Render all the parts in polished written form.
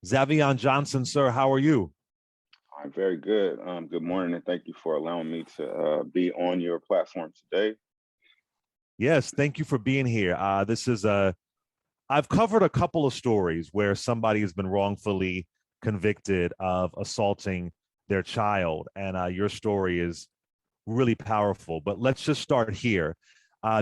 Zavion Johnson, sir, how are you? I'm very good. Good morning, and thank you for allowing me to be on your platform today. Yes, thank you for being here. I've covered a couple of stories where somebody has been wrongfully convicted of assaulting their child, and your story is really powerful. But let's just start here.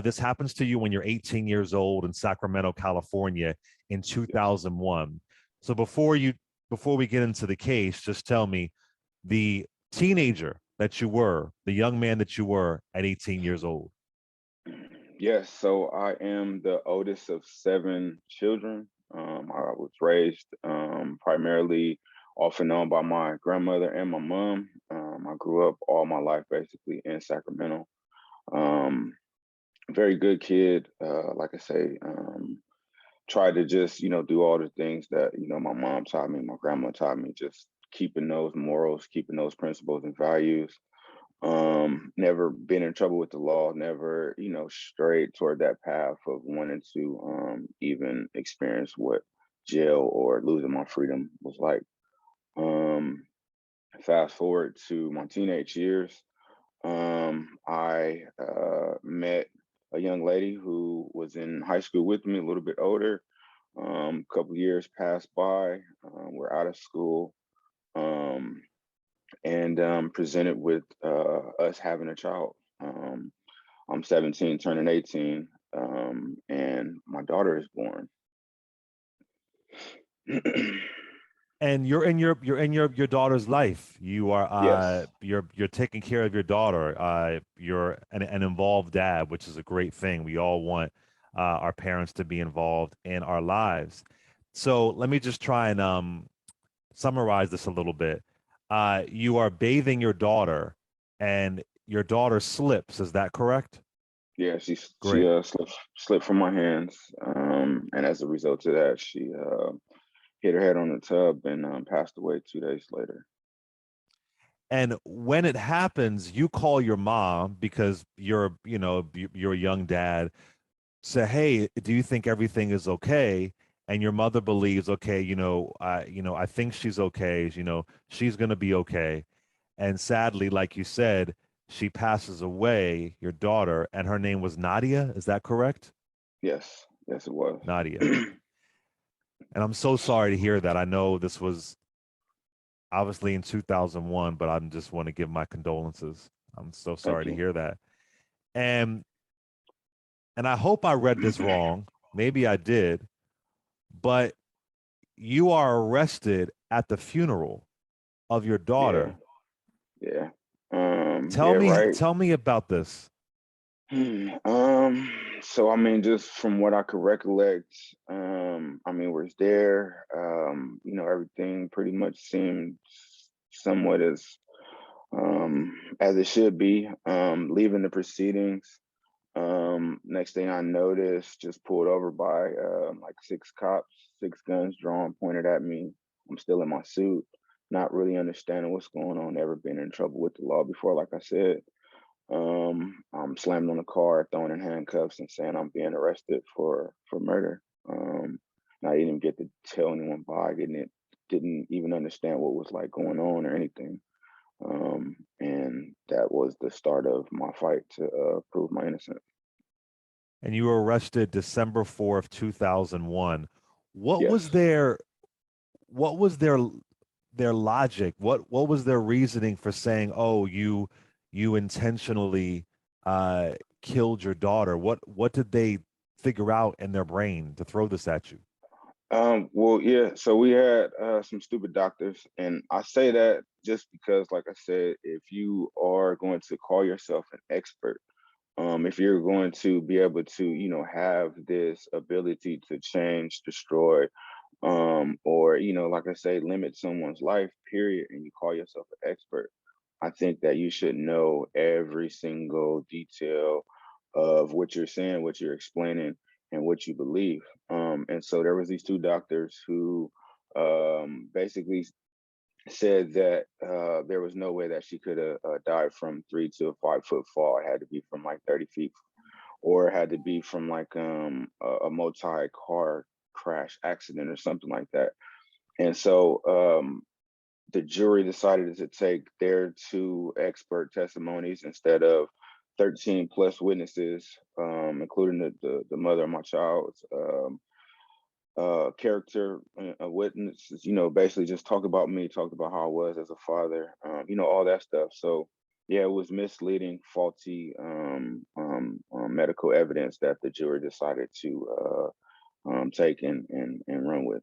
This happens to you when you're 18 years old in Sacramento, California, in Yes. 2001. So before we get into the case, just tell me the teenager that you were, the young man that you were at 18 years old. Yes, so I am the oldest of seven children. I was raised primarily off and on by my grandmother and my mom. I grew up all my life basically in Sacramento. Um, Very good kid. Like I say, tried to just do all the things that my mom taught me, my grandma taught me, just keeping those morals, keeping those principles and values. Never been in trouble with the law, never strayed toward that path of wanting to even experience what jail or losing my freedom was like. um Fast forward to my teenage years. I met a young lady who was in high school with me, a little bit older. A couple years passed by. We're out of school, um, and presented with us having a child. I'm 17, turning 18, and my daughter is born. And you're in your daughter's life. You are Yes, you're taking care of your daughter. You're an involved dad, which is a great thing. We all want our parents to be involved in our lives. So let me just try and summarize this a little bit. You are bathing your daughter, and your daughter slips. Is that correct? yeah, she Great. slipped from my hands, and as a result of that, she hit her head on the tub and passed away 2 days later. And when it happens, you call your mom because you're a young dad. Say, hey, do you think everything is okay? And your mother believes, okay, I think she's okay. She's gonna be okay. And sadly, like you said, she passes away, your daughter, and her name was Nadia. Is that correct? Yes, yes, it was. Nadia. And I'm so sorry to hear that. I know this was obviously in 2001, but I just want to give my condolences. I'm so Thank sorry to you. hear that. And and I hope I read this wrong. Maybe I did, but you are arrested at the funeral of your Yeah, daughter. yeah, Tell yeah, me right. tell me about this. So I mean, just from what I could recollect, I mean, we're there. Everything pretty much seemed somewhat as it should be. Leaving the proceedings. Next thing I noticed, just pulled over by like six cops, six guns drawn, pointed at me. I'm still in my suit, not really understanding what's going on. Never been in trouble with the law before, like I said. I'm slammed on the car, thrown in handcuffs, and saying I'm being arrested for murder. And I didn't even get to tell anyone why. Didn't even understand what was like going on or anything. And that was the start of my fight to prove my innocence. And you were arrested December 4th, 2001. What was Yes. their what was their logic? What was their reasoning for saying, "Oh, you intentionally uh killed your daughter"? What did they figure out in their brain to throw this at you? Well, yeah. So we had some stupid doctors, and I say that just because, like I said, if you are going to call yourself an expert, if you're going to be able to, have this ability to change, destroy, or like I say, limit someone's life, period, and you call yourself an expert, I think that you should know every single detail of what you're saying, what you're explaining, and what you believe. And so there was these two doctors who basically said that there was no way that she could have died from 3 to 5 foot fall. It had to be from like 30 feet, or it had to be from like a multi car crash accident or something like that. And so the jury decided to take their two expert testimonies instead of 13 plus witnesses, including the mother of my child's character, witnesses, basically just talked about me, talked about how I was as a father, all that stuff. So, yeah, it was misleading, faulty medical evidence that the jury decided to take and run with.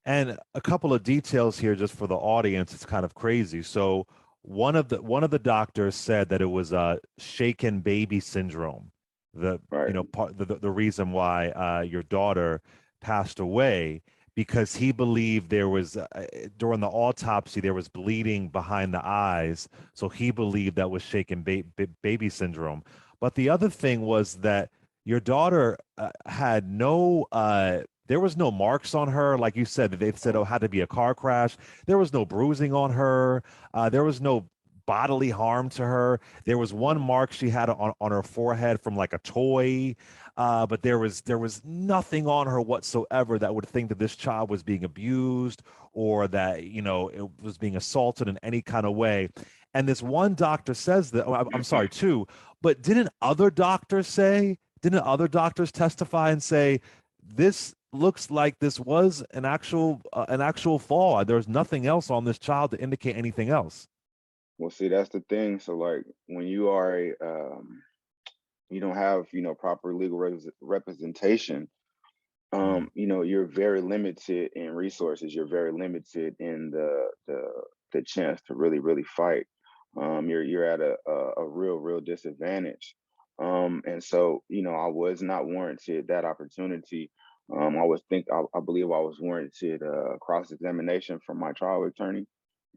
And a couple of details here just for the audience. It's kind of crazy. So one of the doctors said that it was shaken baby syndrome. The Right. part the reason why your daughter passed away, because he believed there was during the autopsy there was bleeding behind the eyes, so he believed that was shaken baby syndrome. But the other thing was that your daughter had no there was no marks on her. Like you said, they said, oh, it had to be a car crash. There was no bruising on her. There was no bodily harm to her. There was one Right. mark she had on her forehead from like a toy. But there was nothing on her whatsoever that would think that this child was being abused or that, it was being assaulted in any kind of way. And this one doctor says that, oh, I'm sorry, too, but didn't other doctors testify and say, this looks like this was an actual fall. There's nothing else on this child to indicate anything else. Well, see, that's the thing. So, like, when you are you don't have, proper legal representation, Mm. you're very limited in resources. You're very limited in the chance to really, really fight. You're at a real disadvantage. And so, I was not warranted that opportunity. I believe I was warranted cross examination from my trial attorney,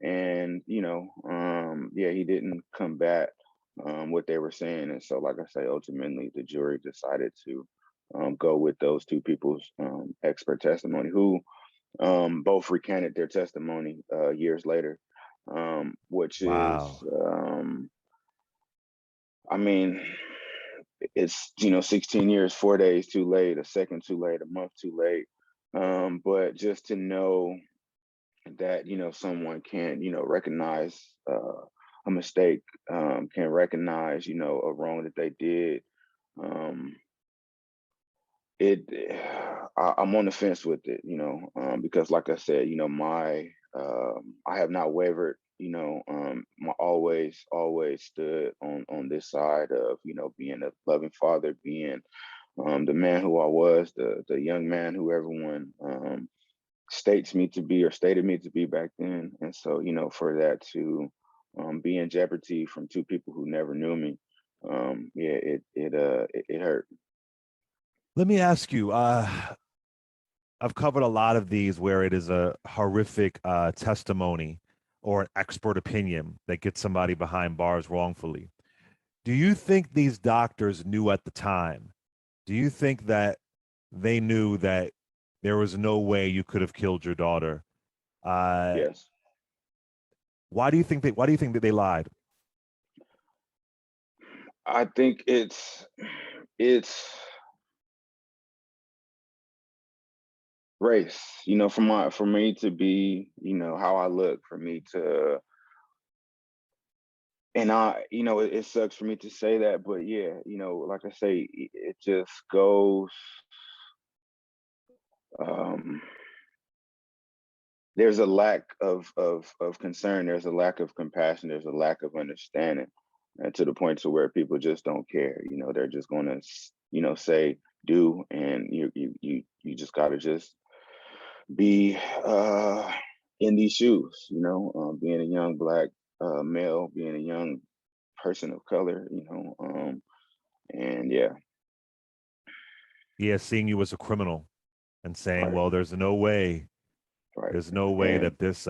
and yeah, he didn't combat what they were saying, and so, like I say, ultimately the jury decided to go with those two people's expert testimony, who both recanted their testimony years later, which is, Wow. I mean, it's 16 years, 4 days too late, a second too late, a month too late. But just to know that someone can recognize a mistake, can recognize a wrong that they did. Um, it I'm on the fence with it, because like I said, my I have not wavered, my always stood on this side of being a loving father, being the man who I was, the young man who everyone states me to be or stated me to be back then. And so, for that to be in jeopardy from two people who never knew me, yeah, it hurt. Let me ask you, I've covered a lot of these where it is a horrific testimony or an expert opinion that gets somebody behind bars wrongfully. Do you think these doctors knew at the time? Do you think that they knew that there was no way you could have killed your daughter? Uh, Yes. why do you think that they lied? I think it's race, for me to be, how I look, for me to, and it sucks for me to say that, but yeah, like I say, it just goes, um, there's a lack of concern, there's a lack of compassion, there's a lack of understanding, and to the point to where people just don't care. They're just going to say, do, and you just got to just be in these shoes, being a young black male, being a young person of color, and yeah. Yeah, seeing you as a criminal and saying, Right. well, Right. there's no way And that this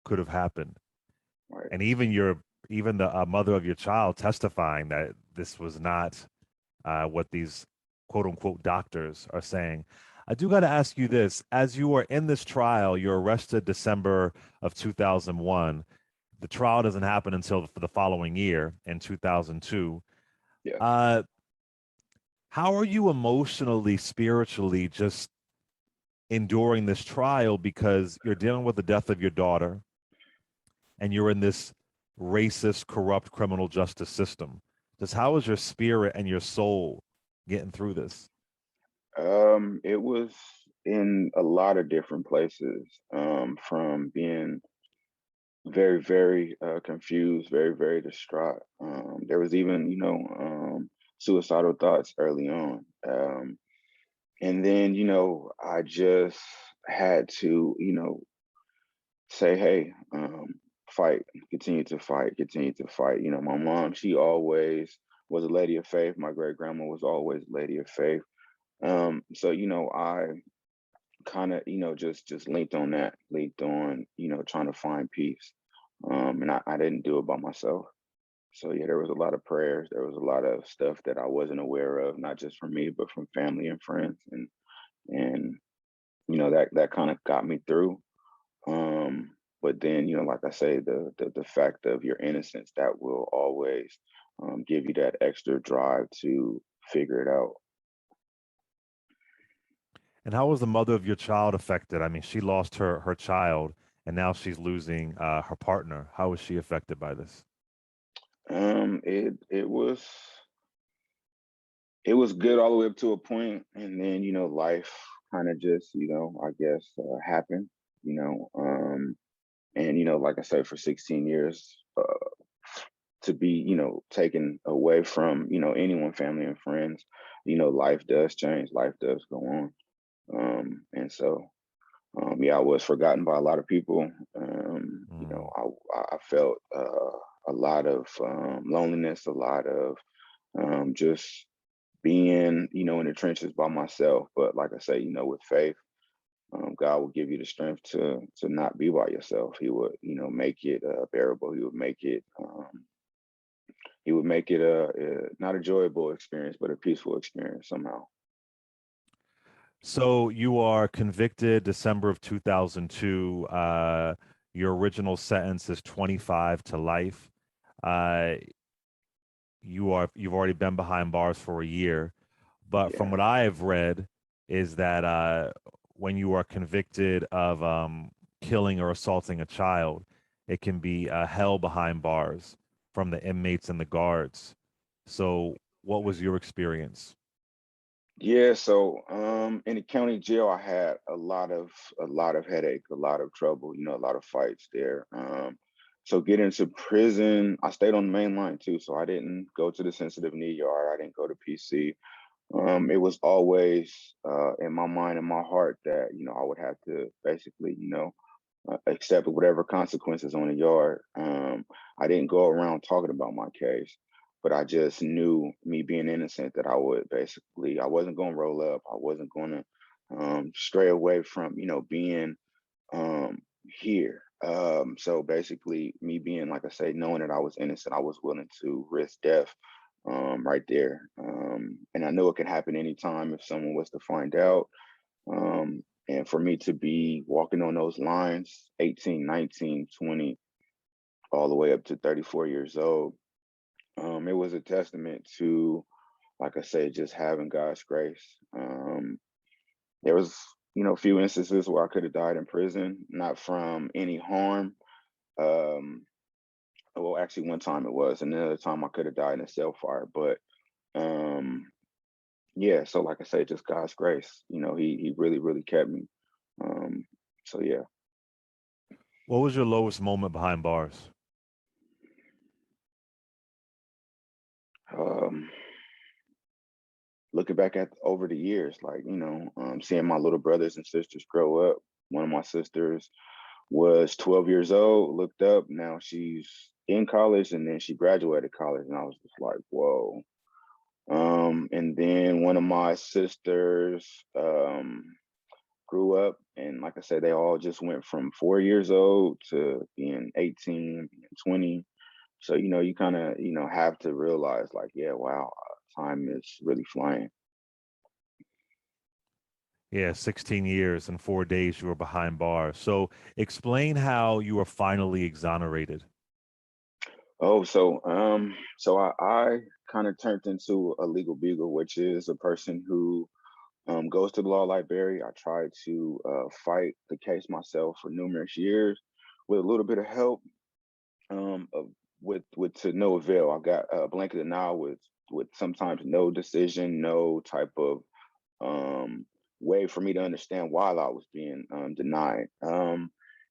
could have happened. right. And even the mother of your child testifying that this was not what these quote unquote doctors are saying. I do got to ask you this: as you are in this trial, you're arrested December of 2001. The trial doesn't happen until for the following year in 2002. Yeah. Uh, how are you emotionally, spiritually, just enduring this trial because you're dealing with the death of your daughter and you're in this racist, corrupt criminal justice system. Just how is your spirit and your soul getting through this? It was in a lot of different places, from being very, very confused, very, very distraught. There was even, suicidal thoughts early on. And then, I just had to, say, hey, fight, continue to fight. My mom, she always was a lady of faith. My great grandma was always a lady of faith. So, I kind of, just linked on that, linked on, trying to find peace. And I didn't do it by myself. So yeah, there was a lot of prayers. There was a lot of stuff that I wasn't aware of, not just from me, but from family and friends. And that kind of got me through. But then, like I say, the fact of your innocence, that will always give you that extra drive to figure it out. And how was the mother of your child affected? I mean, she lost her child, and now she's losing her partner. How was she affected by this? It was good all the way up to a point, and then life kind of just I guess happened. You know, and like I said, for 16 years, to be taken away from anyone, family and friends, life does change, life does go on. And so yeah, I was forgotten by a lot of people. Mm. I felt a lot of loneliness, a lot of just being, in the trenches by myself. But like I say, with faith, God will give you the strength to not be by yourself. He would, make it bearable. He would make it a not a enjoyable experience, but a peaceful experience somehow. So you are convicted December of 2002. Your original sentence is 25 to life. Uh, you've already been behind bars for a year, but from Yeah. what I have read, is that when you are convicted of killing or assaulting a child, it can be hell behind bars from the inmates and the guards. So, what was your experience? Yeah, so in the county jail I had a lot of headache, a lot of trouble, a lot of fights there. So getting to prison, I stayed on the main line too, so I didn't go to the sensitive knee yard, I didn't go to PC. It was always in my mind and my heart that, I would have to basically, accept whatever consequences on the yard. I didn't go around talking about my case, but I just knew, me being innocent, that I wasn't going to roll up. I wasn't going to stray away from, being here. So basically, me being, like I say, knowing that I was innocent, I was willing to risk death right there. And I know it could happen anytime if someone was to find out. And for me to be walking on those lines, 18, 19, 20, all the way up to 34 years old, it was a testament to, like I say, just having God's grace. There was, a few instances where I could have died in prison, not from any harm. Um, well, actually, one time it was, and another time I could have died in a cell fire. But um, yeah, so like I say, just God's grace. He really, really kept me. Um, so yeah. What was your lowest moment behind bars? Um, Looking back at over the years, like, seeing my little brothers and sisters grow up. One of my sisters was 12 years old, looked up, now she's in college, and then she graduated college, and I was just like, whoa. And then one of my sisters grew up, and like I said, they all just went from 4 years old to being 18 and 20. So, you kind of, have to realize, like, yeah, wow, time is really flying. Yeah, 16 years and 4 days you were behind bars. So explain how you were finally exonerated. Oh, so I kind of turned into a legal beagle, which is a person who goes to the law library. I tried to fight the case myself for numerous years with a little bit of help, of, with to no avail. I got a blanket denial with sometimes no decision, no type of um, way for me to understand why I was being denied.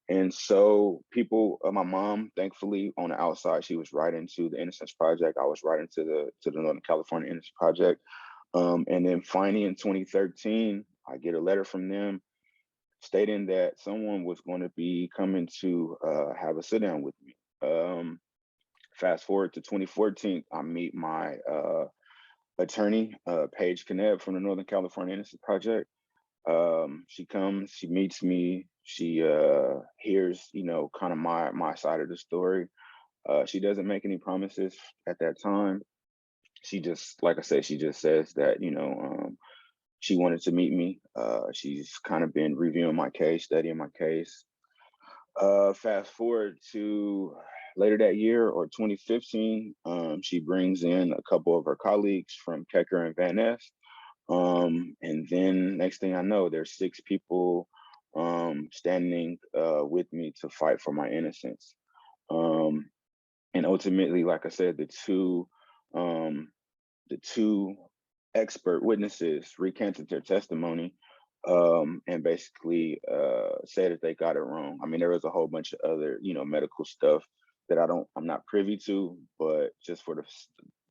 And so people, my mom, thankfully, on the outside, she was right into the Innocence Project. I was right into the Northern California Innocence Project. And then finally in 2013, I get a letter from them stating that someone was going to be coming to have a sit down with me. Fast forward to 2014, I meet my attorney, Paige Knebb from the Northern California Innocence Project. She comes, she meets me, she hears, kind of my side of the story. She doesn't make any promises at that time. She just, like I said, she just says that, she wanted to meet me. She's kind of been reviewing my case, studying my case. Fast forward to later that year or 2015, she brings in a couple of her colleagues from Kecker and Van Ness. And then next thing I know, there's six people standing with me to fight for my innocence. Um, and ultimately, like I said, um, the two expert witnesses recanted their testimony, and basically said that they got it wrong. I mean, there was a whole bunch of other, medical stuff that I'm not privy to, but just for the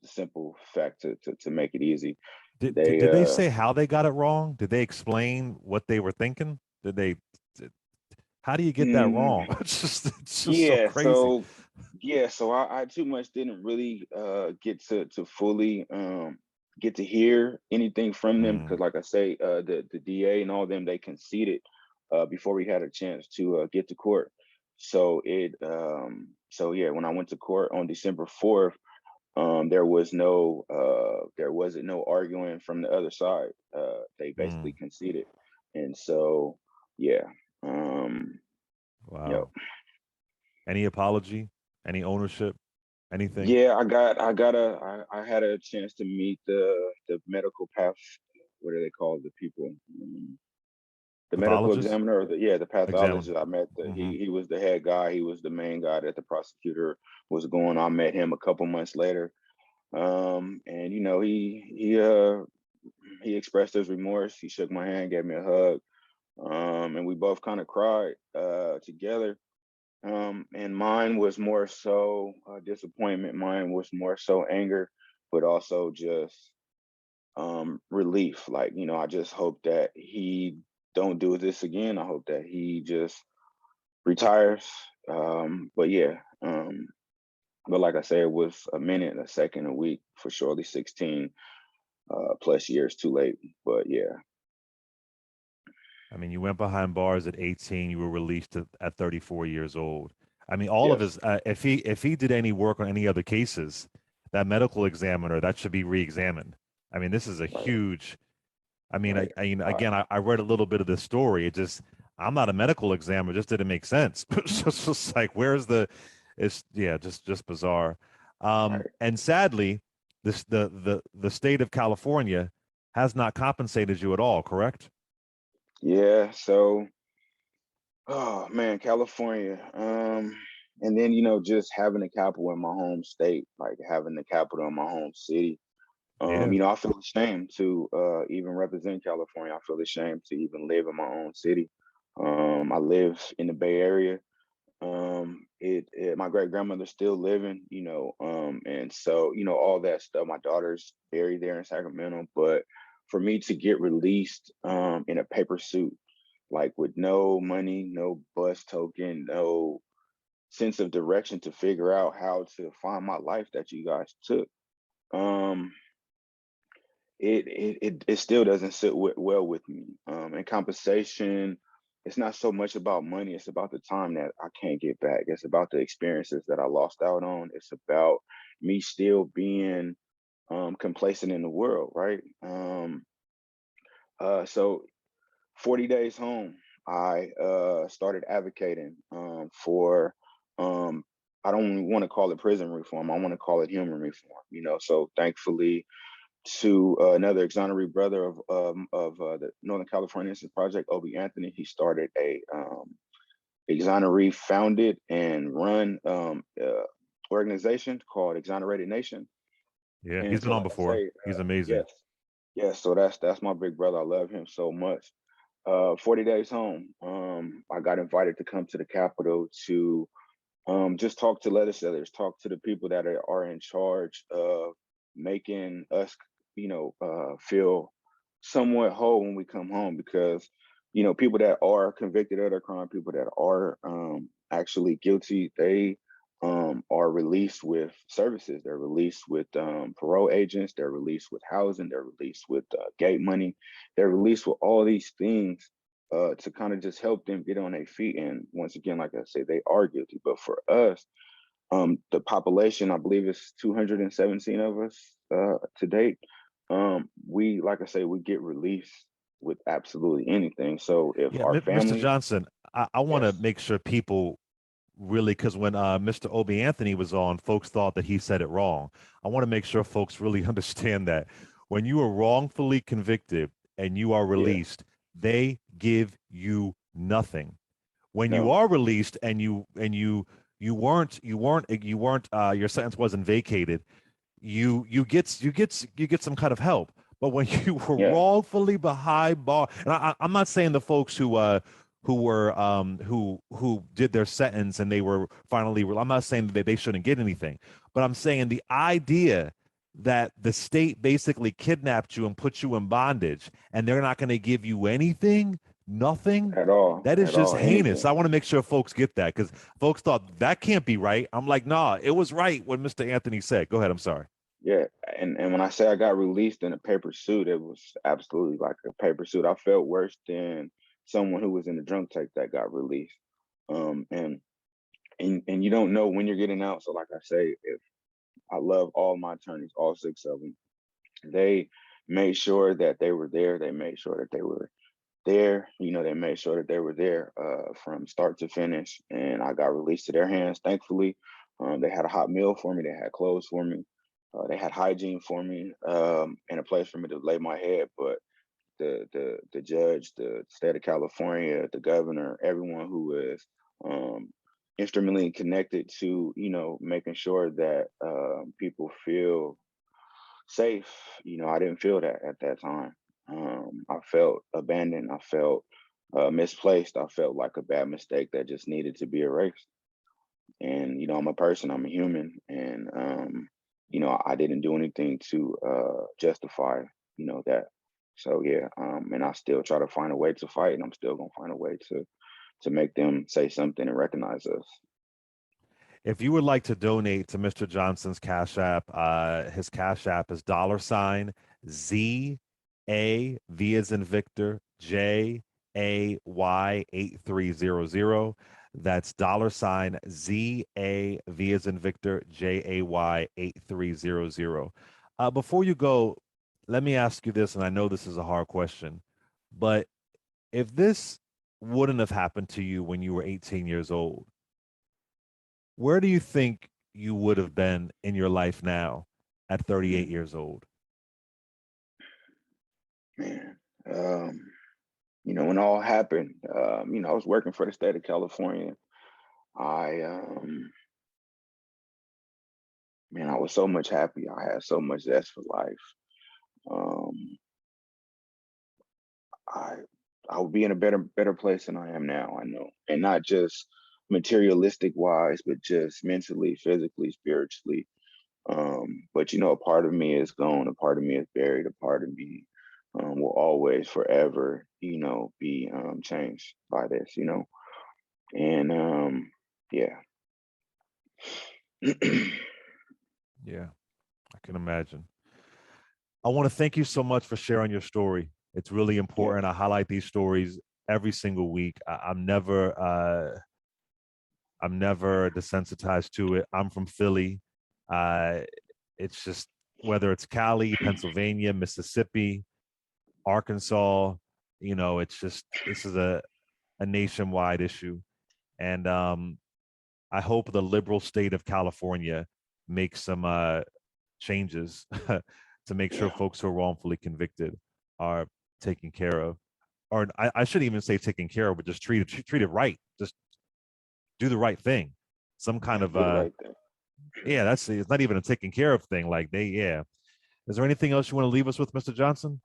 simple fact to make it easy, they Did they say how they got it wrong? Did they explain what they were thinking? Did they? did- How do you get that mm, wrong? It's just so yeah, crazy. so I too much didn't really get to fully get to hear anything from them Mm, because, like I say, the DA and all of them, they conceded before we had a chance to get to court. So yeah, when I went to court on December 4th, there wasn't no arguing from the other side. They basically mm. conceded, and so yeah, um, yep. Wow. Any apology? Any ownership? Anything? Yeah, I had a chance to meet the medical path. What do they call the people? The medical Pathologist? examiner, or the Examine. pathologist. I met Hmm. he was the head guy. He was the main guy that the prosecutor was going. I met him a couple months later. And he expressed his remorse. He shook my hand, gave me a hug. And we both kind of cried together. And mine was more so disappointment. Mine was more so anger, but also just relief. Like, I just hope that he don't do this again. I hope that he just retires. But yeah, but like I said, it was a minute, a second, a week for surely 16 plus years too late. But yeah, I mean, you went behind bars at 18. You were released at 34 years old. I mean, all of yes, his. If he did any work on any other cases, that medical examiner that should be re-examined. I mean, this is a right, huge. I mean, right. again, I read a little bit of the story. It just, I'm not a medical examiner. It just didn't make sense. It's just like, where's the, it's yeah, just bizarre. Right. And sadly, the state of California has not compensated you at all. Correct? Yeah. So, oh man, California. And then just having the capital in my home state, like having the capital in my home city. Yeah. I feel ashamed to even represent California. I feel ashamed to even live in my own city. I live in the Bay Area. My great grandmother's still living, and so all that stuff. My daughter's buried there in Sacramento, but for me to get released in a paper suit, like with no money, no bus token, no sense of direction to figure out how to find my life that you guys took. um it still doesn't sit well with me. And compensation, it's not so much about money. It's about the time that I can't get back. It's about the experiences that I lost out on. It's about me still being complacent in the world, right? So 40 days home, I started advocating for um, I don't want to call it prison reform. I want to call it human reform. So thankfully to another exonerated brother of the Northern California Innocence Project, Obi Anthony. He started a exoneree founded and run organization called Exonerated Nation. Yeah, he's And been so, on like I before. say, He's amazing. yes, yes. So that's my big brother. I love him so much. 40 days home. I got invited to come to the Capitol to just talk to legislators, talk to the people that are in charge of making us, feel somewhat whole when we come home. Because, people that are convicted of their crime, people that are actually guilty, they are released with services. They're released with parole agents. They're released with housing. They're released with gate money. They're released with all these things to kind of just help them get on their feet. And once again, like I say, they are guilty. But for us, the population, I believe it's 217 of us to date. We, like I say, we get released with absolutely anything. So if Yeah, our Mr. family, Johnson, I want to yes, make sure people really, because when Mr. Obi Anthony was on, folks thought that he said it wrong. I want to make sure folks really understand that when you are wrongfully convicted and you are yeah, released, they give you nothing. When you no, are released and you weren't your sentence wasn't vacated, you get some kind of help. But when you were yeah, wrongfully behind bar, and I'm not saying the folks who did their sentence and they were finally, I'm not saying that they shouldn't get anything, but I'm saying the idea that the state basically kidnapped you and put you in bondage and they're not going to give you anything, nothing, that is at just all, heinous. anything. I want to make sure folks get that because folks thought that can't be right. I'm like, nah, it was right what Mr. Anthony said. Go ahead. I'm sorry. Yeah, and when I say I got released in a paper suit, it was absolutely like a paper suit. I felt worse than someone who was in the drunk tank that got released. And and you don't know when you're getting out. So like I say, if I love all my attorneys, all six of them, they made sure that they were there. They made sure that they were there. They made sure that they were there from start to finish. And I got released to their hands, thankfully. They had a hot meal for me. They had clothes for me. They had hygiene for me and a place for me to lay my head. But the judge, the state of California, the governor, everyone who is instrumentally connected to making sure that people feel safe. I didn't feel that at that time. I felt abandoned. I felt misplaced. I felt like a bad mistake that just needed to be erased. And I'm a person. I'm a human, and I didn't do anything to justify that. So yeah, and I still try to find a way to fight, and I'm still gonna find a way to make them say something and recognize us. If you would like to donate to Mr. Johnson's Cash App, his Cash App is $ZAV as in Victor JAY 8300. That's $ZAV as in Victor JAY 8300. Before you go, let me ask you this, and I know this is a hard question, but if this wouldn't have happened to you when you were 18 years old, where do you think you would have been in your life now at 38 Mm, years old? man, when all happened, I was working for the state of California. I Man, I was so much happy. I had so much zest for life. Um, I I would be in a better place than I am now. I know, and not just materialistic wise, but just mentally, physically, spiritually. But a part of me is gone. A part of me is buried. A part of me will always, forever, be changed by this. And yeah. Yeah, I can imagine. I want to thank you so much for sharing your story. It's really Yes. important. I highlight these stories every single week. I'm never desensitized to it. I'm from Philly. Uh, it's just whether it's Cali, Pennsylvania, Mississippi, Arkansas, it's just this is a nationwide issue. And I hope the liberal state of California makes some changes to make sure Yeah. folks who are wrongfully convicted are taken care of. Or I shouldn't even say taken care of, but just treated right. Just do the right thing. Some kind Yeah. of Do the right thing. yeah, that's it's not even a taken care of thing. Like they yeah. Is there anything else you want to leave us with, Mr. Johnson?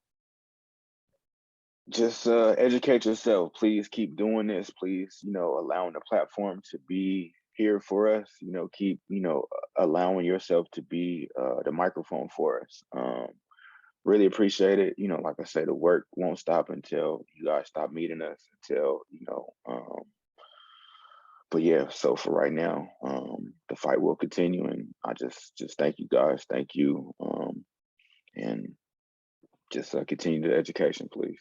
Just educate yourself. Please keep doing this. Please, allowing the platform to be here for us. Keep, allowing yourself to be the microphone for us. Really appreciate it. Like I say, the work won't stop until you guys stop meeting us, until, but yeah, so for right now, the fight will continue, and I just thank you guys. Thank you. And just continue the education, please.